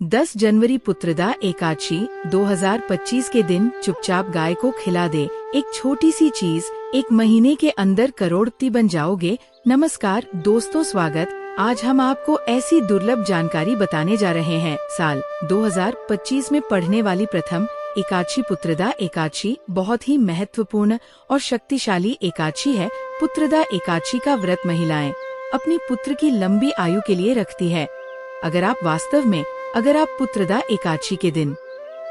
10 जनवरी पुत्रदा एकादशी 2025 के दिन चुपचाप गाय को खिला दे। एक छोटी सी चीज, एक महीने के अंदर करोड़पति बन जाओगे। नमस्कार दोस्तों, स्वागत। आज हम आपको ऐसी दुर्लभ जानकारी बताने जा रहे हैं। साल 2025 में पढ़ने वाली प्रथम एकादशी पुत्रदा एकादशी बहुत ही महत्वपूर्ण और शक्तिशाली एकादशी है। पुत्रदा एकादशी का व्रत महिलाएं अपनी पुत्र की लंबी आयु के लिए रखती है। अगर आप पुत्रदा एकादशी के दिन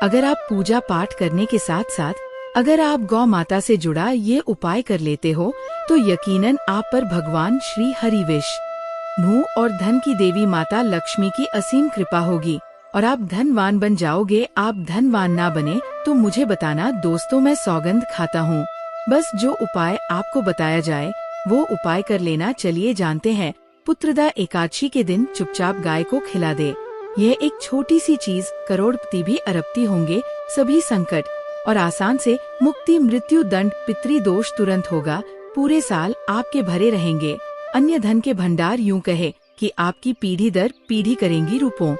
अगर आप पूजा पाठ करने के साथ साथ अगर आप गौ माता से जुड़ा ये उपाय कर लेते हो तो यकीनन आप पर भगवान श्री हरि विष्णु और धन की देवी माता लक्ष्मी की असीम कृपा होगी और आप धनवान बन जाओगे। आप धनवान ना बने तो मुझे बताना दोस्तों, मैं सौगंध खाता हूँ। बस जो उपाय आपको बताया जाए वो उपाय कर लेना। चलिए जानते हैं। पुत्रदा एकादशी के दिन चुपचाप गाय को खिला दे। यह एक छोटी सी चीज करोड़पति भी अरबपति होंगे। सभी संकट और आसान से मुक्ति, मृत्यु दंड, पितृदोष तुरंत होगा। पूरे साल आपके भरे रहेंगे अन्य धन के भंडार। यूं कहे कि आपकी पीढ़ी दर पीढ़ी करेंगी रूपों।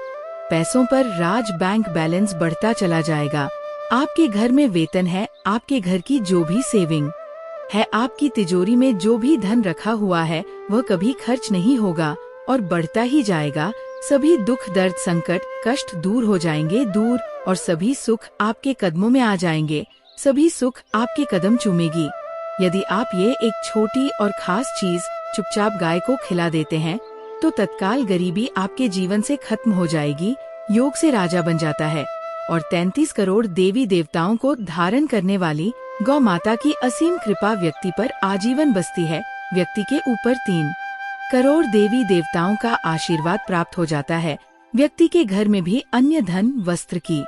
पैसों पर राज, बैंक बैलेंस बढ़ता चला जाएगा। आपके घर में वेतन है, आपके घर की जो भी सेविंग है, आपकी तिजोरी में जो भी धन रखा हुआ है वह कभी खर्च नहीं होगा और बढ़ता ही जाएगा। सभी दुख, दर्द, संकट, कष्ट दूर हो जाएंगे दूर और सभी सुख आपके कदमों में आ जाएंगे। सभी सुख आपके कदम चूमेगी। यदि आप ये एक छोटी और खास चीज चुपचाप गाय को खिला देते हैं तो तत्काल गरीबी आपके जीवन से खत्म हो जाएगी। योग से राजा बन जाता है और 33 करोड़ देवी देवताओं को धारण करने वाली गौ माता की असीम कृपा व्यक्ति पर आजीवन बसती है। व्यक्ति के ऊपर 3 करोड़ देवी देवताओं का आशीर्वाद प्राप्त हो जाता है। व्यक्ति के घर में भी अन्य धन, वस्त्र की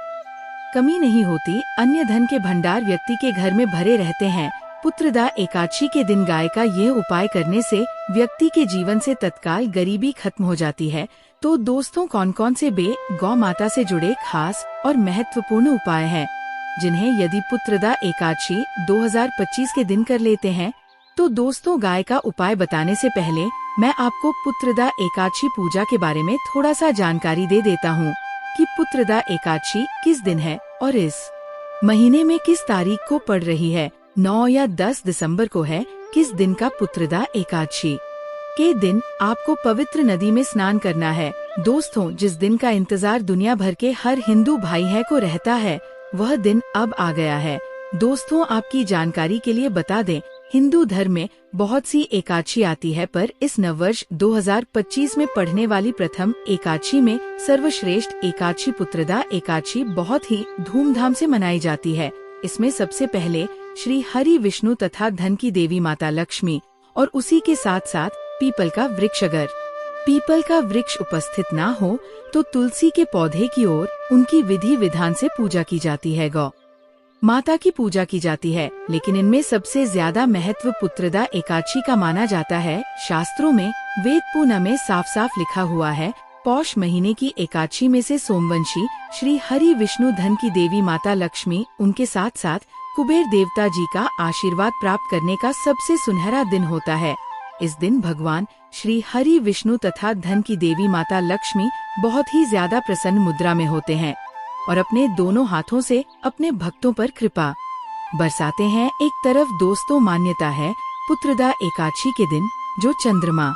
कमी नहीं होती। अन्य धन के भंडार व्यक्ति के घर में भरे रहते हैं। पुत्रदा एकादशी के दिन गाय का ये उपाय करने से व्यक्ति के जीवन से तत्काल गरीबी खत्म हो जाती है। तो दोस्तों, कौन कौन से गौ माता से जुड़े खास और महत्वपूर्ण उपाय हैं जिन्हें यदि पुत्रदा एकादशी 2025 के दिन कर लेते हैं तो दोस्तों, गाय का उपाय बताने से पहले मैं आपको पुत्रदा एकादशी पूजा के बारे में थोड़ा सा जानकारी दे देता हूँ कि पुत्रदा एकादशी किस दिन है और इस महीने में किस तारीख को पड़ रही है। 9 या 10 दिसंबर को है। किस दिन का पुत्रदा एकादशी के दिन आपको पवित्र नदी में स्नान करना है। दोस्तों, जिस दिन का इंतजार दुनिया भर के हर हिंदू भाई है को रहता है वह दिन अब आ गया है। दोस्तों, आपकी जानकारी के लिए बता दें, हिंदू धर्म में बहुत सी एकादशी आती है पर इस नववर्ष 2025 में पढ़ने वाली प्रथम एकादशी में सर्वश्रेष्ठ एकादशी पुत्रदा एकादशी बहुत ही धूमधाम से मनाई जाती है। इसमें सबसे पहले श्री हरि विष्णु तथा धन की देवी माता लक्ष्मी और उसी के साथ साथ पीपल का वृक्ष। अगर पीपल का वृक्ष उपस्थित ना हो तो तुलसी के पौधे की ओर उनकी विधि विधान से पूजा की जाती है। गौ माता की पूजा की जाती है, लेकिन इनमें सबसे ज्यादा महत्व पुत्रदा एकादशी का माना जाता है। शास्त्रों में वेद पुराण में साफ साफ लिखा हुआ है, पौष महीने की एकादशी में से सोमवंशी श्री हरि विष्णु, धन की देवी माता लक्ष्मी, उनके साथ साथ कुबेर देवता जी का आशीर्वाद प्राप्त करने का सबसे सुनहरा दिन होता है। इस दिन भगवान श्री हरि विष्णु तथा धन की देवी माता लक्ष्मी बहुत ही ज्यादा प्रसन्न मुद्रा में होते हैं और अपने दोनों हाथों से अपने भक्तों पर कृपा बरसाते हैं। एक तरफ दोस्तों, मान्यता है पुत्रदा एकादशी के दिन जो चंद्रमा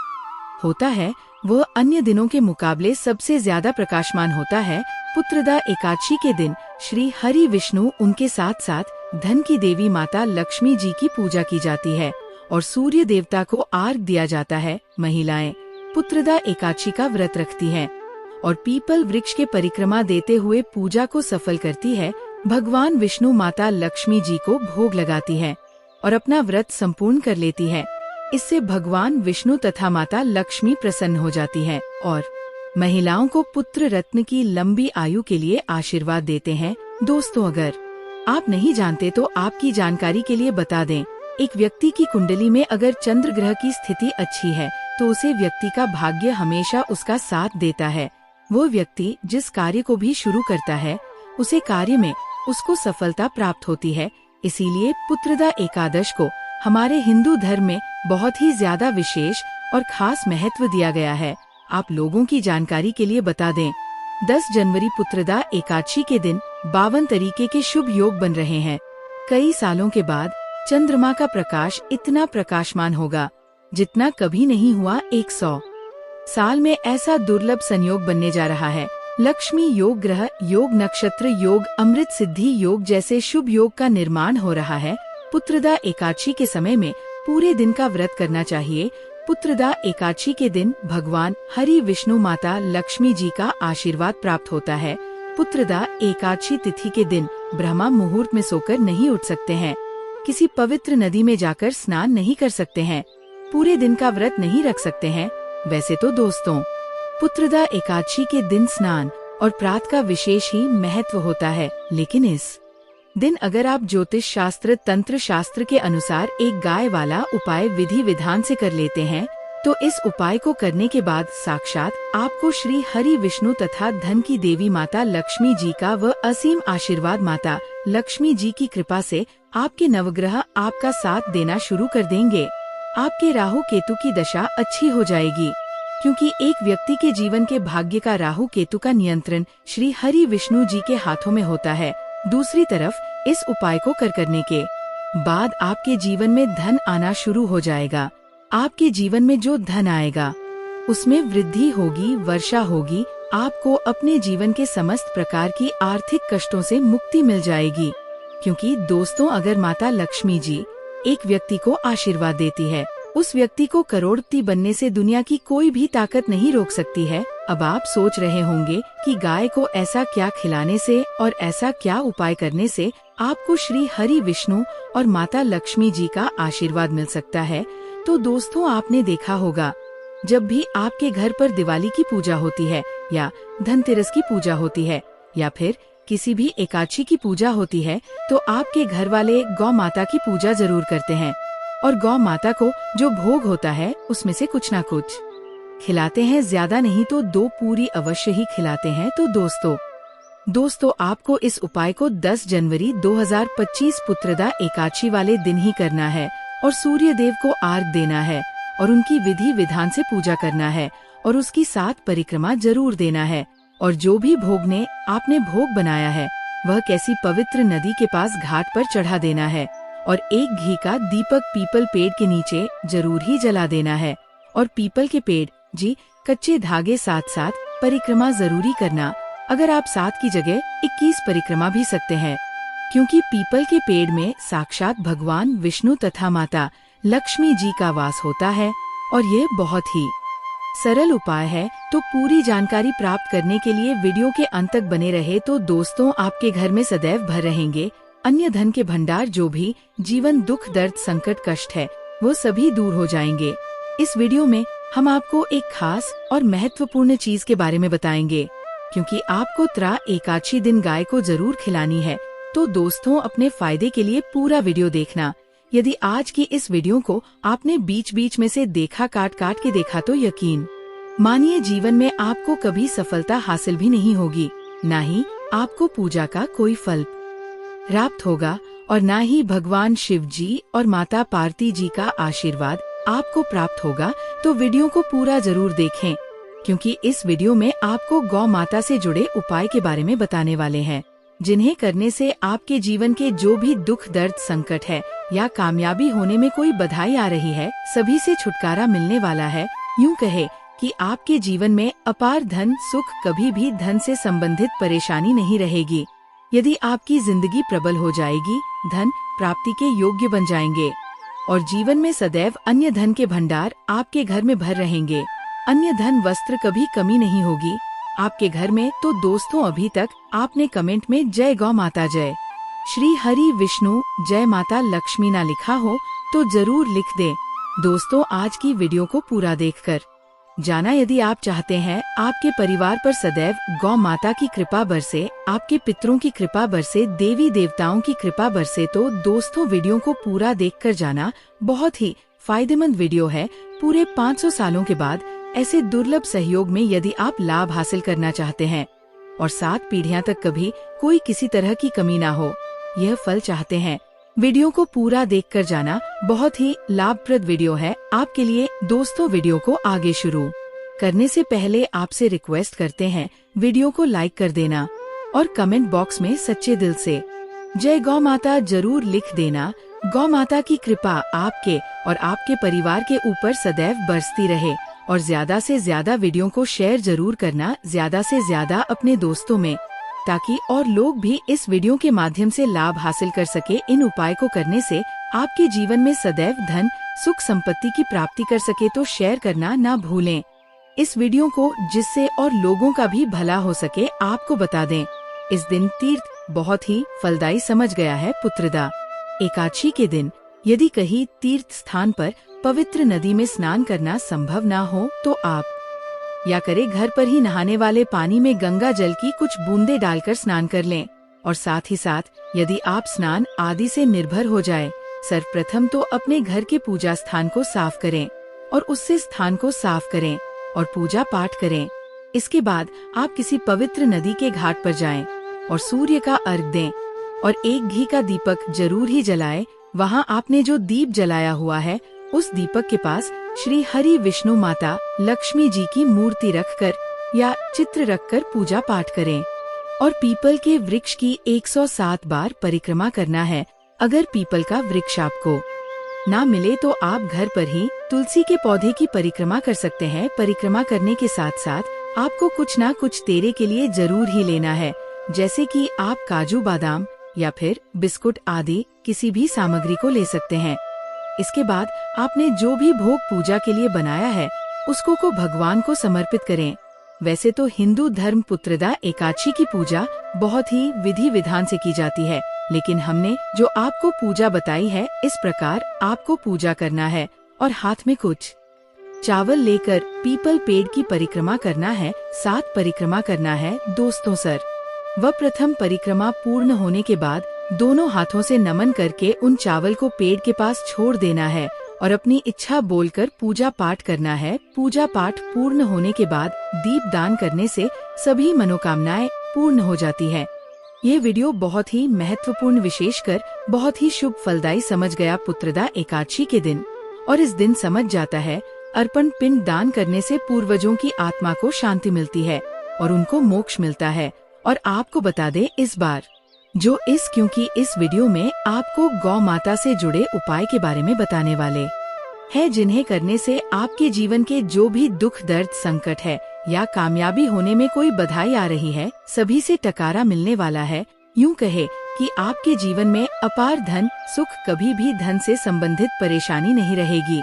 होता है वह अन्य दिनों के मुकाबले सबसे ज्यादा प्रकाशमान होता है। पुत्रदा एकादशी के दिन श्री हरि विष्णु, उनके साथ साथ धन की देवी माता लक्ष्मी जी की पूजा की जाती है और सूर्य देवता को अर्घ्य दिया जाता है। महिलाएं पुत्रदा एकादशी का व्रत रखती हैं और पीपल वृक्ष के परिक्रमा देते हुए पूजा को सफल करती है। भगवान विष्णु, माता लक्ष्मी जी को भोग लगाती है और अपना व्रत संपूर्ण कर लेती है। इससे भगवान विष्णु तथा माता लक्ष्मी प्रसन्न हो जाती है और महिलाओं को पुत्र रत्न की लंबी आयु के लिए आशीर्वाद देते हैं। दोस्तों, अगर आप नहीं जानते तो आपकी जानकारी के लिए बता दें, एक व्यक्ति की कुंडली में अगर चंद्र ग्रह की स्थिति अच्छी है तो उसे व्यक्ति का भाग्य हमेशा उसका साथ देता है। वो व्यक्ति जिस कार्य को भी शुरू करता है उसे कार्य में उसको सफलता प्राप्त होती है। इसीलिए पुत्रदा एकादश को हमारे हिंदू धर्म में बहुत ही ज्यादा विशेष और खास महत्व दिया गया है। आप लोगों की जानकारी के लिए बता दें, 10 जनवरी पुत्रदा एकादशी के दिन 52 तरीके के शुभ योग बन रहे हैं। कई सालों के बाद चंद्रमा का प्रकाश इतना प्रकाशमान होगा जितना कभी नहीं हुआ 100 साल में। ऐसा दुर्लभ संयोग बनने जा रहा है। लक्ष्मी योग, ग्रह योग, नक्षत्र योग, अमृत सिद्धि योग जैसे शुभ योग का निर्माण हो रहा है। पुत्रदा एकादशी के समय में पूरे दिन का व्रत करना चाहिए। पुत्रदा एकादशी के दिन भगवान हरि विष्णु माता लक्ष्मी जी का आशीर्वाद प्राप्त होता है। पुत्रदा एकादशी तिथि के दिन ब्रह्मा मुहूर्त में सोकर नहीं उठ सकते हैं। किसी पवित्र नदी में जाकर स्नान नहीं कर सकते हैं। पूरे दिन का व्रत नहीं रख सकते हैं। वैसे तो दोस्तों, पुत्रदा एकादशी के दिन स्नान और प्रात का विशेष ही महत्व होता है, लेकिन इस दिन अगर आप ज्योतिष शास्त्र, तंत्र शास्त्र के अनुसार एक गाय वाला उपाय विधि विधान से कर लेते हैं, तो इस उपाय को करने के बाद साक्षात आपको श्री हरि विष्णु तथा धन की देवी माता लक्ष्मी जी का व असीम आशीर्वाद माता लक्ष्मी जी की कृपा से आपके नवग्रह आपका साथ देना शुरू कर देंगे। आपके राहु केतु की दशा अच्छी हो जाएगी, क्योंकि एक व्यक्ति के जीवन के भाग्य का राहु केतु का नियंत्रण श्री हरि विष्णु जी के हाथों में होता है। दूसरी तरफ इस उपाय को करने के बाद आपके जीवन में धन आना शुरू हो जाएगा। आपके जीवन में जो धन आएगा उसमें वृद्धि होगी, वर्षा होगी। आपको अपने जीवन के समस्त प्रकार की आर्थिक कष्टों से मुक्ति मिल जाएगी। क्योंकि दोस्तों, अगर माता लक्ष्मी जी एक व्यक्ति को आशीर्वाद देती है, उस व्यक्ति को करोड़पति बनने से दुनिया की कोई भी ताकत नहीं रोक सकती है। अब आप सोच रहे होंगे कि गाय को ऐसा क्या खिलाने से और ऐसा क्या उपाय करने से आपको श्री हरि विष्णु और माता लक्ष्मी जी का आशीर्वाद मिल सकता है। तो दोस्तों, आपने देखा होगा, जब भी आपके घर पर दिवाली की पूजा होती है या धनतेरस की पूजा होती है या फिर किसी भी एकादशी की पूजा होती है, तो आपके घर वाले गौ माता की पूजा जरूर करते हैं और गौ माता को जो भोग होता है उसमें से कुछ ना कुछ खिलाते हैं। ज्यादा नहीं तो 2 पूरी अवश्य ही खिलाते हैं। तो दोस्तों आपको इस उपाय को 10 जनवरी 2025 पुत्रदा एकादशी वाले दिन ही करना है और सूर्य देव को अर्घ्य देना है और उनकी विधि विधान से पूजा करना है और उसकी 7 परिक्रमा जरूर देना है। और जो भी आपने भोग बनाया है वह किसी पवित्र नदी के पास घाट पर चढ़ा देना है और एक घी का दीपक पीपल पेड़ के नीचे जरूर ही जला देना है। और पीपल के पेड़ कच्चे धागे साथ परिक्रमा जरूरी करना। अगर आप 7 की जगह 21 परिक्रमा भी सकते हैं, क्योंकि पीपल के पेड़ में साक्षात भगवान विष्णु तथा माता लक्ष्मी जी का वास होता है और ये बहुत ही सरल उपाय है। तो पूरी जानकारी प्राप्त करने के लिए वीडियो के अंत तक बने रहे। तो दोस्तों, आपके घर में सदैव भर रहेंगे अन्य धन के भंडार। जो भी जीवन दुख, दर्द, संकट, कष्ट है वो सभी दूर हो जाएंगे। इस वीडियो में हम आपको एक खास और महत्वपूर्ण चीज के बारे में बताएंगे, क्योंकि आपको त्रा एकादशी दिन गाय को जरूर खिलानी है। तो दोस्तों, अपने फायदे के लिए पूरा वीडियो देखना। यदि आज की इस वीडियो को आपने बीच बीच में से देखा, काट के देखा, तो यकीन मानिए जीवन में आपको कभी सफलता हासिल भी नहीं होगी, न ही आपको पूजा का कोई फल प्राप्त होगा और न ही भगवान शिव जी और माता पार्वती जी का आशीर्वाद आपको प्राप्त होगा। तो वीडियो को पूरा जरूर देखें, क्योंकि इस वीडियो में आपको गौ माता से जुड़े उपाय के बारे में बताने वाले हैं, जिन्हें करने से आपके जीवन के जो भी दुख, दर्द, संकट है या कामयाबी होने में कोई बधाई आ रही है, सभी से छुटकारा मिलने वाला है। यूँ कहे कि आपके जीवन में अपार धन सुख, कभी भी धन से संबंधित परेशानी नहीं रहेगी। यदि आपकी जिंदगी प्रबल हो जाएगी, धन प्राप्ति के योग्य बन जाएंगे और जीवन में सदैव अन्य धन के भंडार आपके घर में भर रहेंगे। अन्य धन, वस्त्र, कभी कमी नहीं होगी आपके घर में। तो दोस्तों, अभी तक आपने कमेंट में जय गौ माता, जय श्री हरि विष्णु, जय माता लक्ष्मी ना लिखा हो तो जरूर लिख दें। दोस्तों, आज की वीडियो को पूरा देखकर जाना, यदि आप चाहते हैं आपके परिवार पर सदैव गौ माता की कृपा बरसे, आपके पितरों की कृपा बरसे, देवी देवताओं की कृपा बरसे, तो दोस्तों वीडियो को पूरा देखकर जाना। बहुत ही फायदेमंद वीडियो है। पूरे 500 सालों के बाद ऐसे दुर्लभ सहयोग में यदि आप लाभ हासिल करना चाहते हैं और 7 पीढ़ियां तक कभी कोई किसी तरह की कमी ना हो, यह फल चाहते हैं, वीडियो को पूरा देखकर जाना। बहुत ही लाभप्रद वीडियो है आपके लिए। दोस्तों, वीडियो को आगे शुरू करने से पहले आपसे रिक्वेस्ट करते हैं वीडियो को लाइक कर देना और कमेंट बॉक्स में सच्चे दिल से जय गौ माता जरूर लिख देना। गौ माता की कृपा आपके और आपके परिवार के ऊपर सदैव बरसती रहे और ज्यादा से ज्यादा वीडियो को शेयर जरूर करना, ज्यादा से ज्यादा अपने दोस्तों में, ताकि और लोग भी इस वीडियो के माध्यम से लाभ हासिल कर सके। इन उपाय को करने से आपके जीवन में सदैव धन सुख संपत्ति की प्राप्ति कर सके, तो शेयर करना ना भूलें इस वीडियो को, जिससे और लोगों का भी भला हो सके। आपको बता दें, इस दिन तीर्थ बहुत ही फलदायी समझ गया है। पुत्रदा एकादशी के दिन यदि कहीं तीर्थ स्थान पर पवित्र नदी में स्नान करना संभव ना हो तो आप या करें घर पर ही नहाने वाले पानी में गंगा जल की कुछ बूंदे डालकर स्नान कर लें। और साथ ही साथ यदि आप स्नान आदि से निर्भर हो जाए, सर्वप्रथम तो अपने घर के पूजा स्थान को साफ करें और उससे स्थान को साफ करें और पूजा पाठ करें। इसके बाद आप किसी पवित्र नदी के घाट पर जाएं और सूर्य का अर्घ दें और एक घी का दीपक जरूर ही जलाएं। वहां आपने जो दीप जलाया हुआ है उस दीपक के पास श्री हरि विष्णु माता लक्ष्मी जी की मूर्ति रखकर या चित्र रखकर पूजा पाठ करें और पीपल के वृक्ष की 107 बार परिक्रमा करना है। अगर पीपल का वृक्ष आपको ना मिले तो आप घर पर ही तुलसी के पौधे की परिक्रमा कर सकते हैं। परिक्रमा करने के साथ साथ आपको कुछ ना कुछ तेरे के लिए जरूर ही लेना है, जैसे कि आप काजू बादाम या फिर बिस्कुट आदि किसी भी सामग्री को ले सकते हैं। इसके बाद आपने जो भी भोग पूजा के लिए बनाया है उसको को भगवान को समर्पित करें। वैसे तो हिंदू धर्म पुत्रदा एकादशी की पूजा बहुत ही विधि विधान से की जाती है, लेकिन हमने जो आपको पूजा बताई है इस प्रकार आपको पूजा करना है और हाथ में कुछ चावल लेकर पीपल पेड़ की परिक्रमा करना है। 7 परिक्रमा करना है दोस्तों सर। वह प्रथम परिक्रमा पूर्ण होने के बाद दोनों हाथों से नमन करके उन चावल को पेड़ के पास छोड़ देना है और अपनी इच्छा बोलकर पूजा पाठ करना है। पूजा पाठ पूर्ण होने के बाद दीप दान करने से सभी मनोकामनाएं पूर्ण हो जाती है। ये वीडियो बहुत ही महत्वपूर्ण, विशेषकर बहुत ही शुभ फलदायी समझ गया पुत्रदा एकादशी के दिन। और इस दिन समझ जाता है अर्पण पिंड दान करने से पूर्वजों की आत्मा को शांति मिलती है और उनको मोक्ष मिलता है। और आपको बता दे इस बार क्योंकि इस वीडियो में आपको गौ माता से जुड़े उपाय के बारे में बताने वाले हैं, जिन्हें करने से आपके जीवन के जो भी दुख दर्द संकट है या कामयाबी होने में कोई बधाई आ रही है, सभी से टकारा मिलने वाला है। यूं कहे कि आपके जीवन में अपार धन सुख, कभी भी धन से संबंधित परेशानी नहीं रहेगी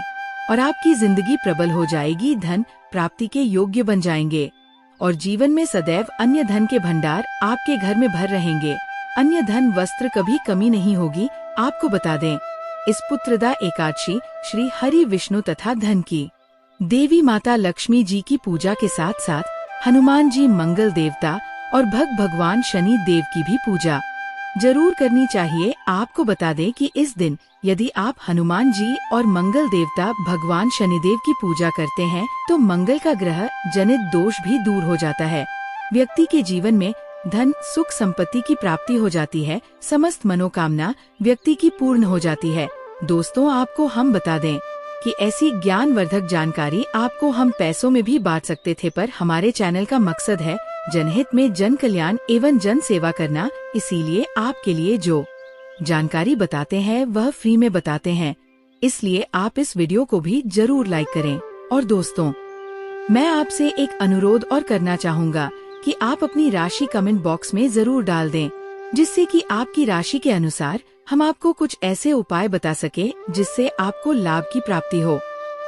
और आपकी जिंदगी प्रबल हो जाएगी। धन प्राप्ति के योग्य बन जाएंगे और जीवन में सदैव अन्य धन के भंडार आपके घर में भर रहेंगे। अन्य धन वस्त्र कभी कमी नहीं होगी। आपको बता दें, इस पुत्रदा एकादशी श्री हरि विष्णु तथा धन की देवी माता लक्ष्मी जी की पूजा के साथ साथ हनुमान जी मंगल देवता और भगवान शनि देव की भी पूजा जरूर करनी चाहिए। आपको बता दें कि इस दिन यदि आप हनुमान जी और मंगल देवता भगवान शनिदेव की पूजा करते हैं तो मंगल का ग्रह जनित दोष भी दूर हो जाता है। व्यक्ति के जीवन में धन सुख संपत्ति की प्राप्ति हो जाती है। समस्त मनोकामना व्यक्ति की पूर्ण हो जाती है। दोस्तों, आपको हम बता दें कि ऐसी ज्ञानवर्धक जानकारी आपको हम पैसों में भी बांट सकते थे, पर हमारे चैनल का मकसद है जनहित में जन कल्याण एवं जन सेवा करना। इसीलिए आपके लिए जो जानकारी बताते हैं वह फ्री में बताते हैं, इसलिए आप इस वीडियो को भी जरूर लाइक करें। और दोस्तों, मैं आपसे एक अनुरोध और करना चाहूँगा कि आप अपनी राशि कमेंट बॉक्स में जरूर डाल दें, जिससे कि आपकी राशि के अनुसार हम आपको कुछ ऐसे उपाय बता सके जिससे आपको लाभ की प्राप्ति हो।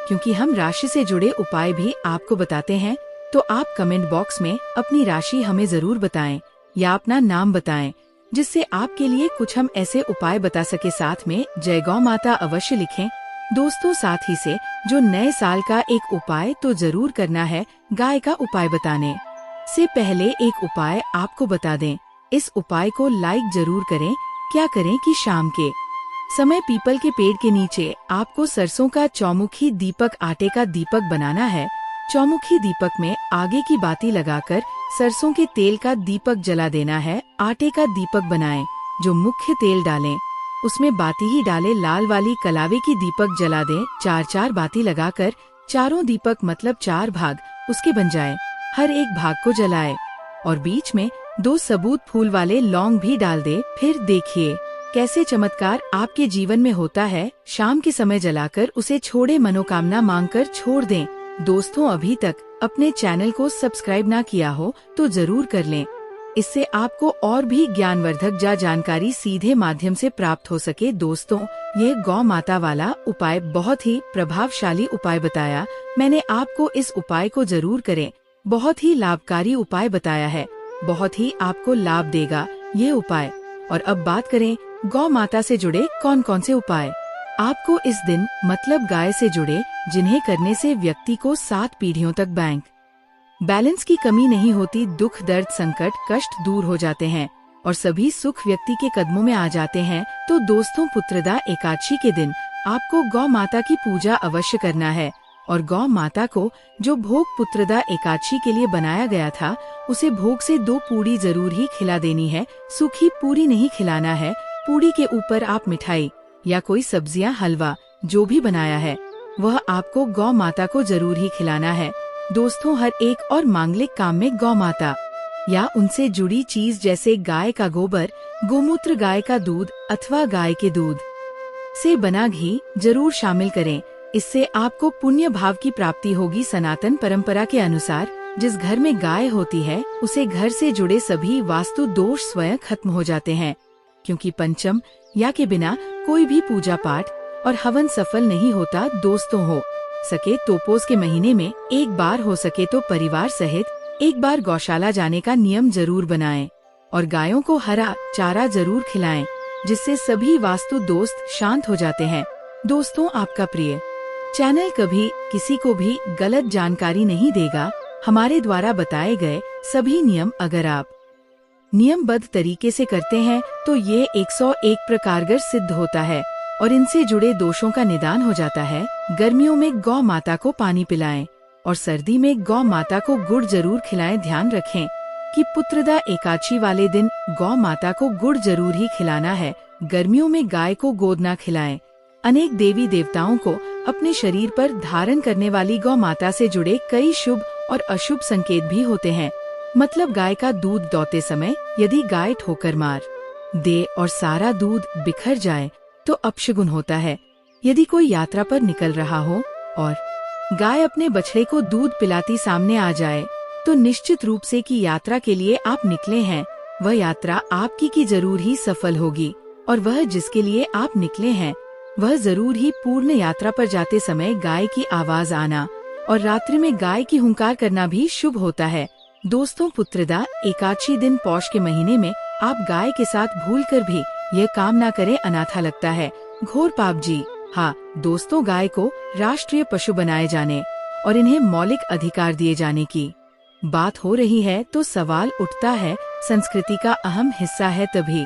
क्योंकि हम राशि से जुड़े उपाय भी आपको बताते हैं, तो आप कमेंट बॉक्स में अपनी राशि हमें जरूर बताएं या अपना नाम बताएं, जिससे आपके लिए कुछ हम ऐसे उपाय बता सके। साथ में जय गौ माता अवश्य लिखें। दोस्तों, साथ ही से जो नए साल का एक उपाय तो जरूर करना है। गाय का उपाय बताने से पहले एक उपाय आपको बता दें। इस उपाय को लाइक जरूर करें। क्या करें कि शाम के समय पीपल के पेड़ के नीचे आपको सरसों का चौमुखी दीपक, आटे का दीपक बनाना है। चौमुखी दीपक में आगे की बाती लगाकर सरसों के तेल का दीपक जला देना है। आटे का दीपक बनाएं, जो मुख्य तेल डालें उसमें बाती ही डालें। लाल वाली कलावे की दीपक जला दें। 4-4 बाती लगाकर चारों दीपक मतलब 4 भाग उसके बन जाए। हर एक भाग को जलाए और बीच में 2 सबूत फूल वाले लौंग भी डाल दे। फिर देखिए कैसे चमत्कार आपके जीवन में होता है। शाम के समय जलाकर उसे छोड़े, मनोकामना मांगकर छोड़ दें। दोस्तों, अभी तक अपने चैनल को सब्सक्राइब ना किया हो तो जरूर कर लें। इससे आपको और भी ज्ञानवर्धक जानकारी सीधे माध्यम से प्राप्त हो सके। दोस्तों, ये गौ माता वाला उपाय बहुत ही प्रभावशाली उपाय बताया मैंने आपको। इस उपाय को जरूर करें। बहुत ही लाभकारी उपाय बताया है, बहुत ही आपको लाभ देगा ये उपाय। और अब बात करें गौ माता से जुड़े कौन कौन से उपाय आपको इस दिन, मतलब गाय से जुड़े, जिन्हें करने से व्यक्ति को 7 पीढ़ियों तक बैंक बैलेंस की कमी नहीं होती। दुख, दर्द, संकट, कष्ट दूर हो जाते हैं और सभी सुख व्यक्ति के कदमों में आ जाते हैं। तो दोस्तों, पुत्रदा एकादशी के दिन आपको गौ माता की पूजा अवश्य करना है और गौ माता को जो भोग पुत्रदा एकादशी के लिए बनाया गया था, उसे भोग से 2 पूड़ी जरूर ही खिला देनी है। सूखी पूरी नहीं खिलाना है। पूड़ी के ऊपर आप मिठाई या कोई सब्जियां, हलवा जो भी बनाया है वह आपको गौ माता को जरूर ही खिलाना है। दोस्तों, हर एक और मांगलिक काम में गौ माता या उनसे जुड़ी चीज जैसे गाय का गोबर, गोमूत्र, गाय का दूध अथवा गाय के दूध से बना घी जरूर शामिल करें। इससे आपको पुण्य भाव की प्राप्ति होगी। सनातन परंपरा के अनुसार जिस घर में गाय होती है उसे घर से जुड़े सभी वास्तु दोष स्वयं खत्म हो जाते हैं, क्योंकि पंचम या के बिना कोई भी पूजा पाठ और हवन सफल नहीं होता। दोस्तों, हो सके तो पोष के महीने में एक बार, हो सके तो परिवार सहित एक बार गौशाला जाने का नियम जरूर बनाएं और गायों को हरा चारा जरूर खिलाएं, जिससे सभी वास्तु दोष शांत हो जाते हैं। दोस्तों, आपका प्रिय चैनल कभी किसी को भी गलत जानकारी नहीं देगा। हमारे द्वारा बताए गए सभी नियम अगर आप नियमबद्ध तरीके से करते हैं तो ये 101 प्रकारगर सिद्ध होता है और इनसे जुड़े दोषों का निदान हो जाता है। गर्मियों में गौ माता को पानी पिलाएं और सर्दी में गौ माता को गुड़ जरूर खिलाएं। ध्यान रखें कि पुत्रदा एकादशी वाले दिन गौ माता को गुड़ जरूर ही खिलाना है। गर्मियों में गाय को गोद ना खिलाएं। अनेक देवी देवताओं को अपने शरीर पर धारण करने वाली गौ माता से जुड़े कई शुभ और अशुभ संकेत भी होते हैं। मतलब गाय का दूध दोते समय यदि गाय ठोकर मार दे और सारा दूध बिखर जाए तो अपशगुन होता है। यदि कोई यात्रा पर निकल रहा हो और गाय अपने बछड़े को दूध पिलाती सामने आ जाए तो निश्चित रूप से कि यात्रा के लिए आप निकले हैं, वह यात्रा आपकी की जरूर ही सफल होगी और वह जिसके लिए आप निकले हैं वह जरूर ही पूर्ण यात्रा पर जाते समय गाय की आवाज आना और रात्रि में गाय की हुंकार करना भी शुभ होता है। दोस्तों, पुत्रदा एकादशी दिन पौष के महीने में आप गाय के साथ भूलकर भी यह काम ना करें, अनाथा लगता है, घोर पाप जी। हाँ दोस्तों, गाय को राष्ट्रीय पशु बनाए जाने और इन्हें मौलिक अधिकार दिए जाने की बात हो रही है तो सवाल उठता है, संस्कृति का अहम हिस्सा है तभी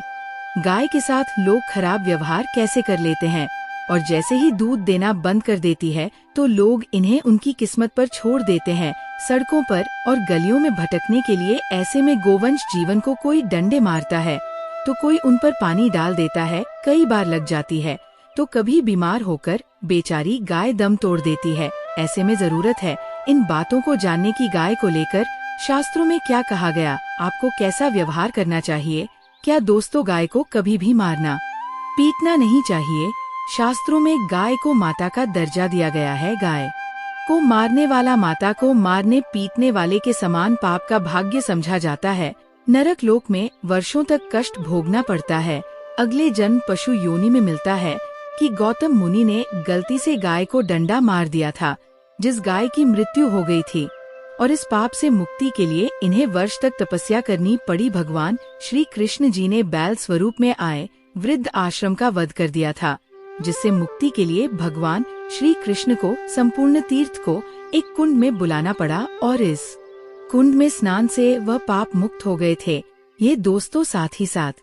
गाय के साथ लोग खराब व्यवहार कैसे कर लेते हैं और जैसे ही दूध देना बंद कर देती है तो लोग इन्हें उनकी किस्मत पर छोड़ देते हैं, सड़कों पर और गलियों में भटकने के लिए। ऐसे में गोवंश जीवन को कोई डंडे मारता है तो कोई उन पर पानी डाल देता है, कई बार लग जाती है तो कभी बीमार होकर बेचारी गाय दम तोड़ देती है। ऐसे में जरूरत है इन बातों को जानने की। गाय को लेकर शास्त्रों में क्या कहा गया, आपको कैसा व्यवहार करना चाहिए। क्या दोस्तों, गाय को कभी भी मारना पीटना नहीं चाहिए। शास्त्रों में गाय को माता का दर्जा दिया गया है। गाय को मारने वाला माता को मारने पीटने वाले के समान पाप का भाग्य समझा जाता है। नरक लोक में वर्षों तक कष्ट भोगना पड़ता है। अगले जन्म पशु योनि में मिलता है कि गौतम मुनि ने गलती से गाय को डंडा मार दिया था, जिस गाय की मृत्यु हो गई थी, और इस पाप से मुक्ति के लिए इन्हें वर्ष तक तपस्या करनी पड़ी। भगवान श्री कृष्ण जी ने बैल स्वरूप में आए वृद्ध आश्रम का वध कर दिया था, जिससे मुक्ति के लिए भगवान श्री कृष्ण को संपूर्ण तीर्थ को एक कुंड में बुलाना पड़ा और इस कुंड में स्नान से वह पाप मुक्त हो गए थे। ये दोस्तों, साथ ही साथ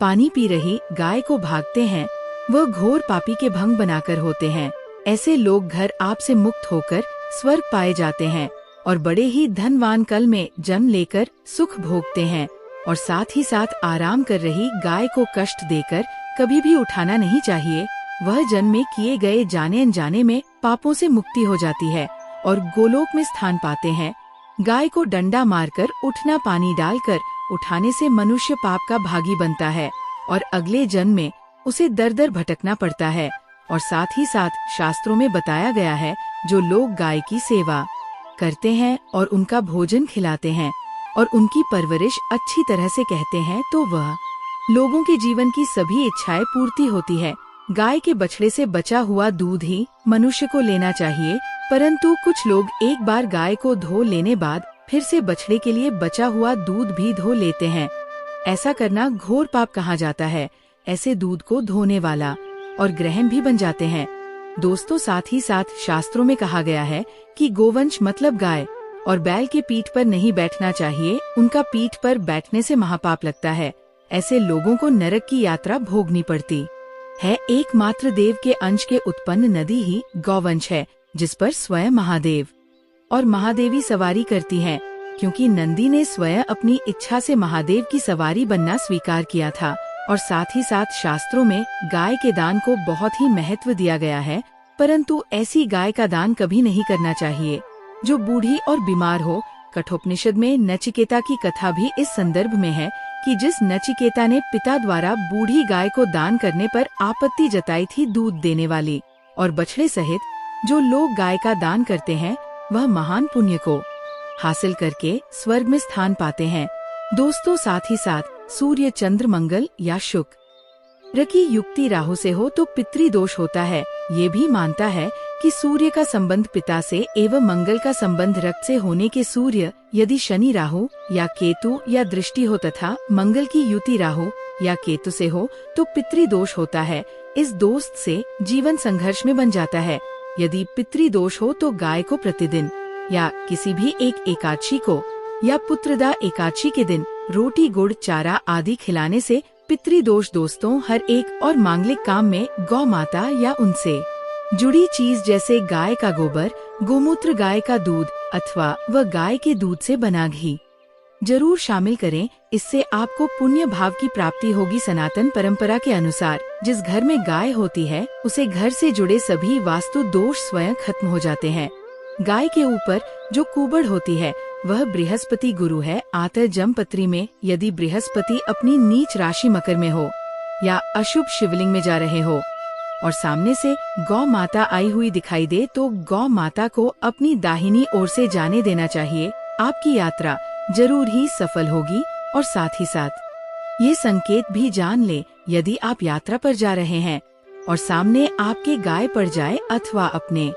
पानी पी रही गाय को भागते हैं, वह घोर पापी के भंग बनाकर होते हैं। ऐसे लोग घर आप से मुक्त होकर स्वर्ग पाए जाते हैं और बड़े ही धनवान कल में जन्म लेकर सुख भोगते हैं। और साथ ही साथ आराम कर रही गाय को कष्ट देकर कभी भी उठाना नहीं चाहिए। वह जन्म में किए गए जाने अनजाने में पापों से मुक्ति हो जाती है और गोलोक में स्थान पाते हैं। गाय को डंडा मारकर उठना पानी डालकर उठाने से मनुष्य पाप का भागी बनता है और अगले जन्म में उसे दर दर भटकना पड़ता है। और साथ ही साथ शास्त्रों में बताया गया है, जो लोग गाय की सेवा करते हैं और उनका भोजन खिलाते हैं और उनकी परवरिश अच्छी तरह से कहते हैं, तो वह लोगों के जीवन की सभी इच्छाएं पूर्ति होती है। गाय के बछड़े से बचा हुआ दूध ही मनुष्य को लेना चाहिए, परंतु कुछ लोग एक बार गाय को धो लेने बाद फिर से बछड़े के लिए बचा हुआ दूध भी धो लेते हैं। ऐसा करना घोर पाप कहा जाता है। ऐसे दूध को धोने वाला और ग्रहण भी बन जाते हैं। दोस्तों, साथ ही साथ शास्त्रों में कहा गया है कि गोवंश मतलब गाय और बैल के पीठ पर नहीं बैठना चाहिए। उनका पीठ पर बैठने से महापाप लगता है। ऐसे लोगों को नरक की यात्रा भोगनी पड़ती है। एकमात्र देव के अंश के उत्पन्न नदी ही गौवंश है, जिस पर स्वयं महादेव और महादेवी सवारी करती हैं, क्योंकि नंदी ने स्वयं अपनी इच्छा से महादेव की सवारी बनना स्वीकार किया था। और साथ ही साथ शास्त्रों में गाय के दान को बहुत ही महत्व दिया गया है, परंतु ऐसी गाय का दान कभी नहीं करना चाहिए जो बूढ़ी और बीमार हो। कठोपनिषद में नचिकेता की कथा भी इस संदर्भ में है कि जिस नचिकेता ने पिता द्वारा बूढ़ी गाय को दान करने पर आपत्ति जताई थी दूध देने वाली और बछड़े सहित जो लोग गाय का दान करते हैं, वह महान पुण्य को हासिल करके स्वर्ग में स्थान पाते हैं। दोस्तों, साथ ही साथ सूर्य, चंद्र, मंगल या शुक्र की युक्ति राहु से हो तो पितृदोष होता है। ये भी मानता है कि सूर्य का संबंध पिता से एवं मंगल का संबंध रक्त से होने के सूर्य यदि शनि, राहु या केतु या दृष्टि हो तथा मंगल की युति राहु या केतु से हो तो पितृदोष होता है। इस दोस्त से जीवन संघर्ष में बन जाता है। यदि पितृदोष हो तो गाय को प्रतिदिन या किसी भी एक एकादशी को या पुत्रदा एकादशी के दिन रोटी, गुड़, चारा आदि खिलाने से पितृदोष दोस्तों हर एक और मांगलिक काम में गौ माता या उनसे जुड़ी चीज जैसे गाय का गोबर, गोमूत्र, गाय का दूध अथवा वह गाय के दूध से बना घी जरूर शामिल करें। इससे आपको पुण्य भाव की प्राप्ति होगी। सनातन परंपरा के अनुसार जिस घर में गाय होती है उसे घर से जुड़े सभी वास्तु दोष स्वयं खत्म हो जाते हैं। गाय के ऊपर जो कुबड़ होती है वह बृहस्पति गुरु है। आतर जमपत्री में यदि बृहस्पति अपनी नीच राशि मकर में हो या अशुभ शिवलिंग में जा रहे हो और सामने से गौ माता आई हुई दिखाई दे तो गौ माता को अपनी दाहिनी ओर से जाने देना चाहिए। आपकी यात्रा जरूर ही सफल होगी। और साथ ही साथ ये संकेत भी जान ले, यदि आप यात्रा पर जा रहे हैं और सामने आपके गाय पड़ जाए अथवा अपने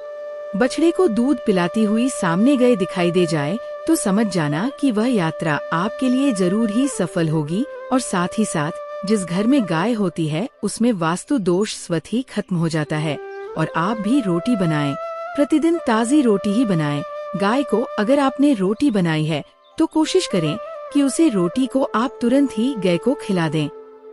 बछड़े को दूध पिलाती हुई सामने गए दिखाई दे जाए तो समझ जाना कि वह यात्रा आपके लिए जरूर ही सफल होगी। और साथ ही साथ जिस घर में गाय होती है उसमें वास्तु दोष स्वतः ही खत्म हो जाता है। और आप भी रोटी बनाएं, प्रतिदिन ताज़ी रोटी ही बनाएं। गाय को अगर आपने रोटी बनाई है तो कोशिश करें कि उसे रोटी को आप तुरंत ही गाय को खिला दें।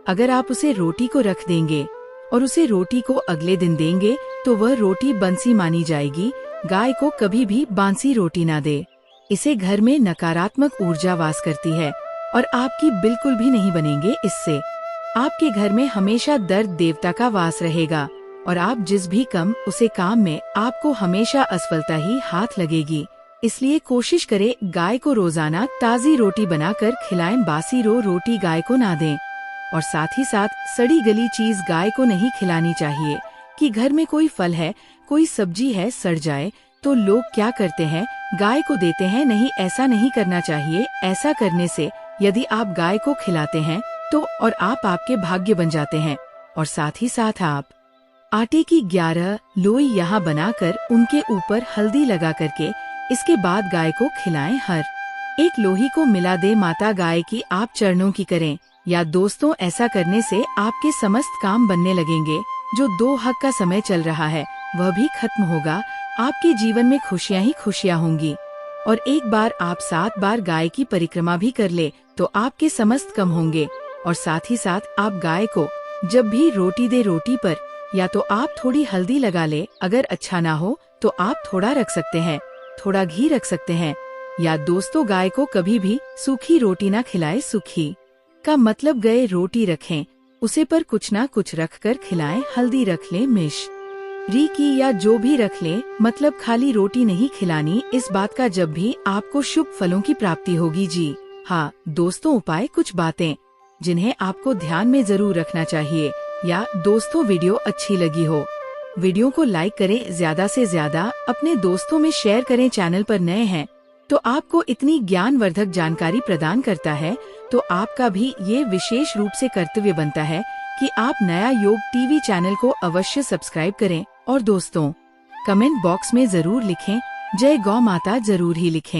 अगर आप उसे रोटी को रख देंगे और उसे रोटी को अगले दिन देंगे तो वह रोटी बंसी मानी जाएगी। गाय को कभी भी बांसी रोटी ना दे। इसे घर में नकारात्मक ऊर्जा वास करती है और आपकी बिल्कुल भी नहीं बनेंगे। इससे आपके घर में हमेशा दर्द देवता का वास रहेगा और आप जिस भी उसे काम में आपको हमेशा असफलता ही हाथ लगेगी। इसलिए कोशिश करें गाय को रोजाना ताज़ी रोटी बनाकर खिलाएं। बासी रोटी गाय को ना दें। और साथ ही साथ सड़ी गली चीज गाय को नहीं खिलानी चाहिए कि घर में कोई फल है, कोई सब्जी है, सड़ जाए तो लोग क्या करते हैं, गाय को देते हैं। नहीं, ऐसा नहीं करना चाहिए। ऐसा करने से यदि आप गाय को खिलाते हैं तो और आप आपके भाग्य बन जाते हैं। और साथ ही साथ आप आटे की 11 लोई यहाँ बनाकर उनके ऊपर हल्दी लगा करके इसके बाद गाय को खिलाएं। हर एक लोही को मिला दे माता गाय की आप चरणों की करें। या दोस्तों, ऐसा करने से आपके समस्त काम बनने लगेंगे। जो 2 हक का समय चल रहा है वह भी खत्म होगा। आपके जीवन में खुशियां ही खुशियां होंगी। और एक बार आप 7 बार गाय की परिक्रमा भी कर ले तो आपके समस्त कम होंगे। और साथ ही साथ आप गाय को जब भी रोटी दे, रोटी पर या तो आप थोड़ी हल्दी लगा ले। अगर अच्छा ना हो तो आप थोड़ा रख सकते हैं, थोड़ा घी रख सकते हैं। या दोस्तों, गाय को कभी भी सूखी रोटी ना खिलाए। सूखी का मतलब गए रोटी रखें, उसे पर कुछ ना कुछ रखकर खिलाएं। हल्दी रख लें, मिर्च री की या जो भी रख ले, मतलब खाली रोटी नहीं खिलानी, इस बात का जब भी आपको शुभ फलों की प्राप्ति होगी जी। हाँ दोस्तों, उपाय कुछ बातें जिन्हें आपको ध्यान में जरूर रखना चाहिए। या दोस्तों, वीडियो अच्छी लगी हो, वीडियो को लाइक करें, ज्यादा से ज्यादा अपने दोस्तों में शेयर करें। चैनल पर नए हैं तो आपको इतनी ज्ञानवर्धक जानकारी प्रदान करता है, तो आपका भी ये विशेष रूप से कर्तव्य बनता है कि आप नया योग टीवी चैनल को अवश्य सब्सक्राइब करें। और दोस्तों, कमेंट बॉक्स में जरूर लिखें, जय गौ माता जरूर ही लिखें।